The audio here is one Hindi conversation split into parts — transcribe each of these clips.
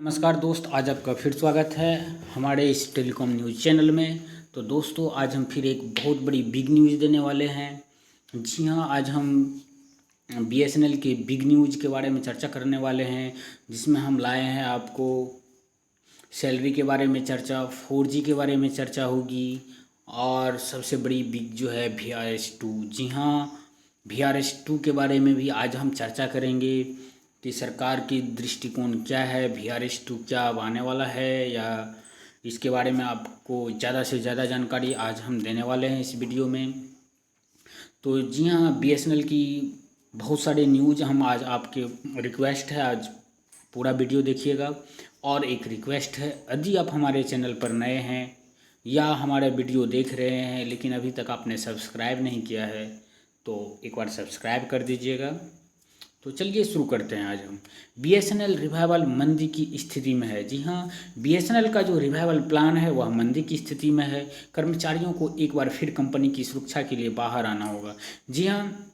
नमस्कार दोस्त, आज आपका फिर स्वागत है हमारे इस टेलीकॉम न्यूज़ चैनल में। तो दोस्तों, आज हम फिर एक बहुत बड़ी बिग न्यूज़ देने वाले हैं। जी हाँ, आज हम बीएसएनएल के बिग न्यूज़ के बारे में चर्चा करने वाले हैं, जिसमें हम लाए हैं आपको सैलरी के बारे में चर्चा, 4G के बारे में चर्चा होगी और सबसे बड़ी बिग जो है VRS2। जी हाँ, VRS2 के बारे में भी आज हम चर्चा करेंगे कि सरकार की दृष्टिकोण क्या है, VRS2 क्या अब आने वाला है या इसके बारे में आपको ज़्यादा से ज़्यादा जानकारी आज हम देने वाले हैं इस वीडियो में। तो जी हाँ, बीएसएनएल की बहुत सारे न्यूज़ हम आज आपके रिक्वेस्ट है, आज पूरा वीडियो देखिएगा। और एक रिक्वेस्ट है, यदि आप हमारे चैनल पर नए हैं या हमारा वीडियो देख रहे हैं लेकिन अभी तक आपने सब्सक्राइब नहीं किया है तो एक बार सब्सक्राइब कर दीजिएगा। तो चलिए शुरू करते हैं। आज हम बीएसएनएल रिवाइवल मंदी की स्थिति में है। जी हाँ, बीएसएनएल का जो रिवाइवल प्लान है वह मंदी की स्थिति में है। कर्मचारियों को एक बार फिर कंपनी की सुरक्षा के लिए बाहर आना होगा। जी हाँ,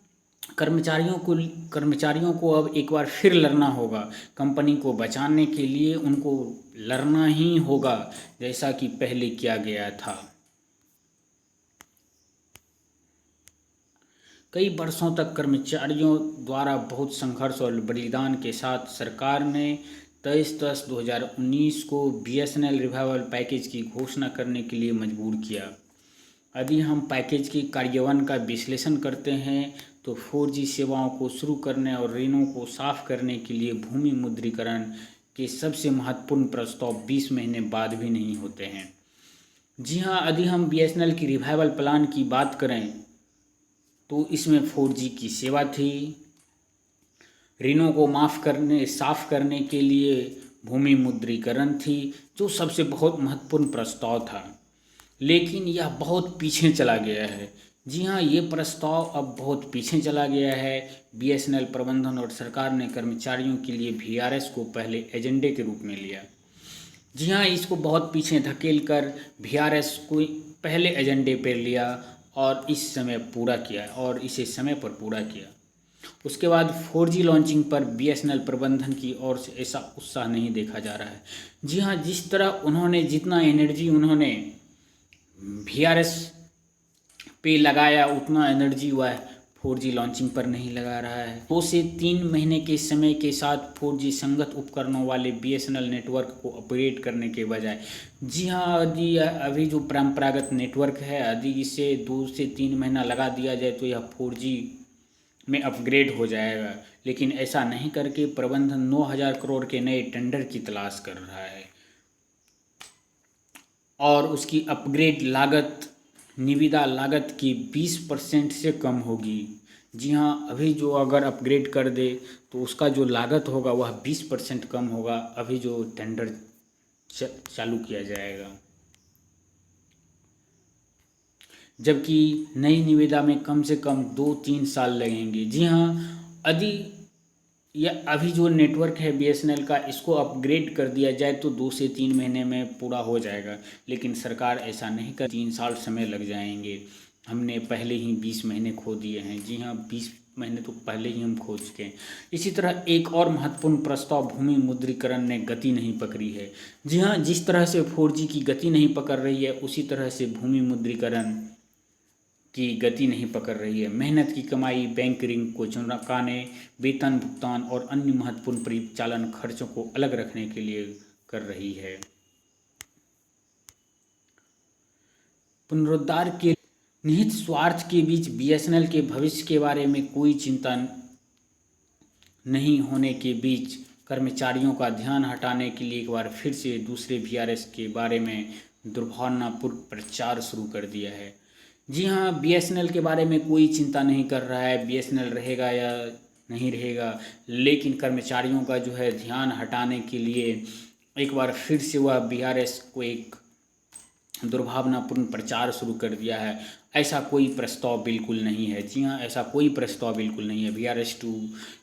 कर्मचारियों को अब एक बार फिर लड़ना होगा। कंपनी को बचाने के लिए उनको लड़ना ही होगा, जैसा कि पहले किया गया था। कई वर्षों तक कर्मचारियों द्वारा बहुत संघर्ष और बलिदान के साथ सरकार ने 23/10/2019 को बीएसएनएल रिवाइवल पैकेज की घोषणा करने के लिए मजबूर किया। यदि हम पैकेज के कार्यान्वयन का विश्लेषण करते हैं तो 4G सेवाओं को शुरू करने और ऋणों को साफ करने के लिए भूमि मुद्रीकरण के सबसे महत्वपूर्ण प्रस्ताव 20 महीने बाद भी नहीं होते हैं। जी हाँ, यदि हम बीएसएनएल की रिवाइवल प्लान की बात करें तो इसमें 4G की सेवा थी, ऋणों को साफ करने के लिए भूमि मुद्रीकरण थी, जो सबसे बहुत महत्वपूर्ण प्रस्ताव था। लेकिन यह बहुत पीछे चला गया है। जी हाँ, ये प्रस्ताव अब बहुत पीछे चला गया है। बीएसएनएल प्रबंधन और सरकार ने कर्मचारियों के लिए VRS को पहले एजेंडे के रूप में लिया। जी हाँ, इसको बहुत पीछे धकेल कर VRS को पहले एजेंडे पर लिया और इस समय पूरा किया और इसे समय पर पूरा किया। उसके बाद 4G लॉन्चिंग पर बीएसएनएल प्रबंधन की ओर से ऐसा उत्साह नहीं देखा जा रहा है। जी हाँ, जिस तरह उन्होंने जितना एनर्जी उन्होंने VRS पे लगाया उतना एनर्जी वह 4G लॉन्चिंग पर नहीं लगा रहा है। 2 से 3 महीने के समय के साथ 4G संगत उपकरणों वाले बीएसएनएल नेटवर्क को अपग्रेड करने के बजाय, जी हाँ, यदि अभी जो परंपरागत नेटवर्क है यदि इसे 2 से 3 महीना लगा दिया जाए तो यह 4G में अपग्रेड हो जाएगा। लेकिन ऐसा नहीं करके प्रबंधन 9,000 करोड़ के नए टेंडर की तलाश कर रहा है और उसकी अपग्रेड लागत निविदा लागत की 20% से कम होगी। जी हाँ, अभी जो अगर अपग्रेड कर दे तो उसका जो लागत होगा वह 20% कम होगा अभी जो टेंडर चालू किया जाएगा। जबकि नई निविदा में कम से कम 2-3 साल लगेंगे। जी हाँ, यदि यह अभी जो नेटवर्क है बीएसएनएल का, इसको अपग्रेड कर दिया जाए तो 2 से 3 महीने में पूरा हो जाएगा। लेकिन सरकार ऐसा नहीं कर, 3 साल समय लग जाएंगे। हमने पहले ही 20 महीने खो दिए हैं। जी हाँ, 20 महीने तो पहले ही हम खो चुके हैं। इसी तरह एक और महत्वपूर्ण प्रस्ताव भूमि मुद्रीकरण ने गति नहीं पकड़ी है। जी हाँ, जिस तरह से 4G की गति नहीं पकड़ रही है उसी तरह से भूमि मुद्रीकरण की गति नहीं पकड़ रही है। मेहनत की कमाई बैंक ऋण को चुकाने, वेतन भुगतान और अन्य महत्वपूर्ण परिचालन खर्चों को अलग रखने के लिए कर रही है। पुनरुद्धार के निहित स्वार्थ के बीच बीएसएनएल के भविष्य के बारे में कोई चिंता नहीं होने के बीच कर्मचारियों का ध्यान हटाने के लिए एक बार फिर से दूसरे VRS के बारे में दुर्भावनापूर्ण प्रचार शुरू कर दिया है। जी हाँ, बीएसएनएल के बारे में कोई चिंता नहीं कर रहा है, बीएसएनएल रहेगा या नहीं रहेगा, लेकिन कर्मचारियों का जो है ध्यान हटाने के लिए एक बार फिर से वह VRS को एक दुर्भावनापूर्ण प्रचार शुरू कर दिया है। ऐसा कोई प्रस्ताव बिल्कुल नहीं है। जी हाँ, ऐसा कोई प्रस्ताव बिल्कुल नहीं है। VRS2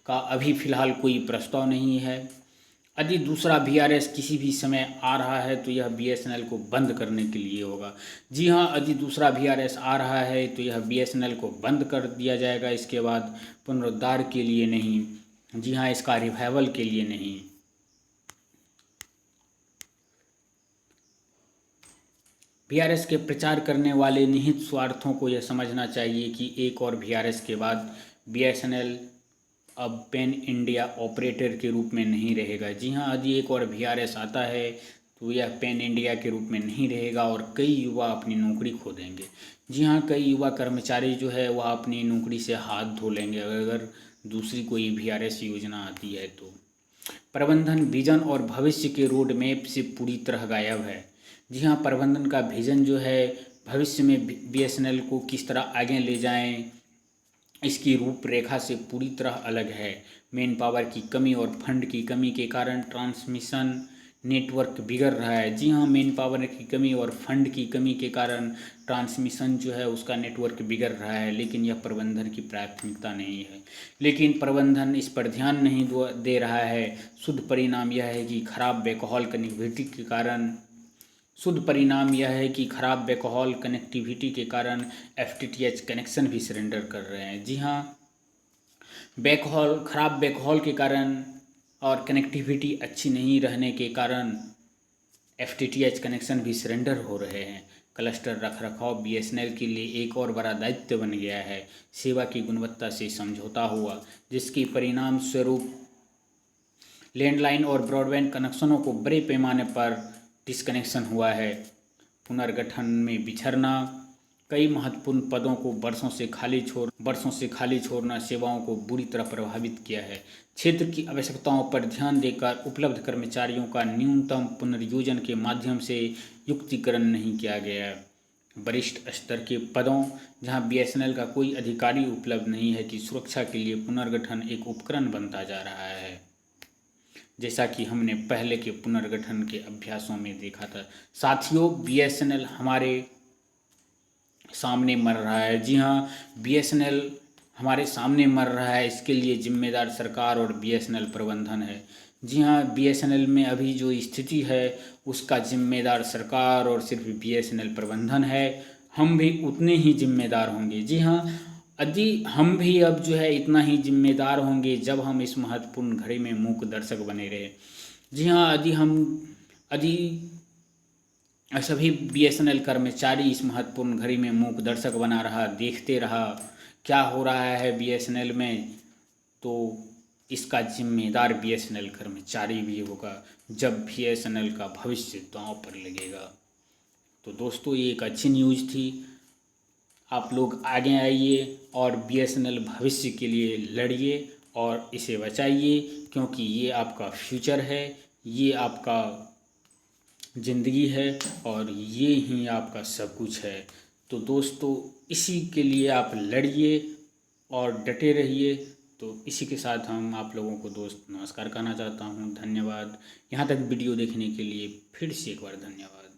का अभी फ़िलहाल कोई प्रस्ताव नहीं है। यदि दूसरा VRS किसी भी समय आ रहा है तो यह बीएसएनएल को बंद करने के लिए होगा। जी हाँ, यदि दूसरा VRS आ रहा है तो यह बीएसएनएल को बंद कर दिया जाएगा। इसके बाद पुनरुद्धार के लिए नहीं, जी हाँ, इसका रिवाइवल के लिए नहीं। वीआरएस के प्रचार करने वाले निहित स्वार्थों को यह समझना चाहिए कि एक और वीआरएस के बाद बीएसएनएल अब पैन इंडिया ऑपरेटर के रूप में नहीं रहेगा। जी हाँ, यदि एक और वीआरएस आता है तो यह पैन इंडिया के रूप में नहीं रहेगा और कई युवा अपनी नौकरी खो देंगे। जी हाँ, कई युवा कर्मचारी जो है वह अपनी नौकरी से हाथ धो लेंगे अगर दूसरी कोई वीआरएस योजना आती है तो। प्रबंधन विजन और भविष्य के रोड मैप से पूरी तरह गायब है। जी हाँ, प्रबंधन का विजन जो है भविष्य में बीएसएनएल को किस तरह आगे ले जाएं, इसकी रूपरेखा से पूरी तरह अलग है। मेन पावर की कमी और फंड की कमी के कारण ट्रांसमिशन नेटवर्क बिगड़ रहा है। जी हाँ, मेन पावर की कमी और फंड की कमी के कारण ट्रांसमिशन जो है उसका नेटवर्क बिगड़ रहा है, लेकिन यह प्रबंधन की प्राथमिकता नहीं है। लेकिन प्रबंधन इस पर ध्यान नहीं दे रहा है। शुद्ध परिणाम यह है कि खराब बैकहॉल कनेक्टिविटी के कारण एफटीटीएच कनेक्शन भी सरेंडर कर रहे हैं। जी हाँ, खराब बैकहॉल के कारण और कनेक्टिविटी अच्छी नहीं रहने के कारण एफटीटीएच कनेक्शन भी सरेंडर हो रहे हैं। क्लस्टर रखरखाव बीएसएनएल के लिए एक और बड़ा दायित्व बन गया है। सेवा की गुणवत्ता से समझौता हुआ, जिसके परिणाम स्वरूप लैंडलाइन और ब्रॉडबैंड कनेक्शनों को बड़े पैमाने पर डिसकनेक्शन हुआ है। पुनर्गठन में बिछड़ना, कई महत्वपूर्ण पदों को वर्षों से खाली छोड़ना सेवाओं को बुरी तरह प्रभावित किया है। क्षेत्र की आवश्यकताओं पर ध्यान देकर उपलब्ध कर्मचारियों का न्यूनतम पुनर्योजन के माध्यम से युक्तिकरण नहीं किया गया। वरिष्ठ स्तर के पदों जहां बीएसएनएल का कोई अधिकारी उपलब्ध नहीं है कि सुरक्षा के लिए पुनर्गठन एक उपकरण बनता जा रहा है, जैसा कि हमने पहले के पुनर्गठन के अभ्यासों में देखा था। साथियों, बीएसएनएल हमारे सामने मर रहा है। जी हाँ, बीएसएनएल हमारे सामने मर रहा है। इसके लिए जिम्मेदार सरकार और बीएसएनएल प्रबंधन है। जी हाँ, बीएसएनएल में अभी जो स्थिति है उसका जिम्मेदार सरकार और सिर्फ बीएसएनएल प्रबंधन है। हम भी उतने ही जिम्मेदार होंगे। जी हाँ, यदि हम भी अब जो है इतना ही जिम्मेदार होंगे जब हम इस महत्वपूर्ण घड़ी में मूक दर्शक बने रहे। जी हाँ, यदि सभी बीएसएनएल कर्मचारी इस महत्वपूर्ण घड़ी में मूक दर्शक बना रहा, देखते रहा क्या हो रहा है बीएसएनएल में, तो इसका जिम्मेदार बीएसएनएल कर्मचारी भी होगा जब बीएसएनएल का भविष्य दांव पर लगेगा। तो दोस्तों, ये एक अच्छी न्यूज़ थी। आप लोग आगे आइए और बीएसएनएल भविष्य के लिए लड़िए और इसे बचाइए, क्योंकि ये आपका फ्यूचर है, ये आपका ज़िंदगी है और ये ही आपका सब कुछ है। तो दोस्तों, इसी के लिए आप लड़िए और डटे रहिए। तो इसी के साथ हम आप लोगों को दोस्त नमस्कार कहना चाहता हूँ। धन्यवाद। यहाँ तक वीडियो देखने के लिए फिर से एक बार धन्यवाद।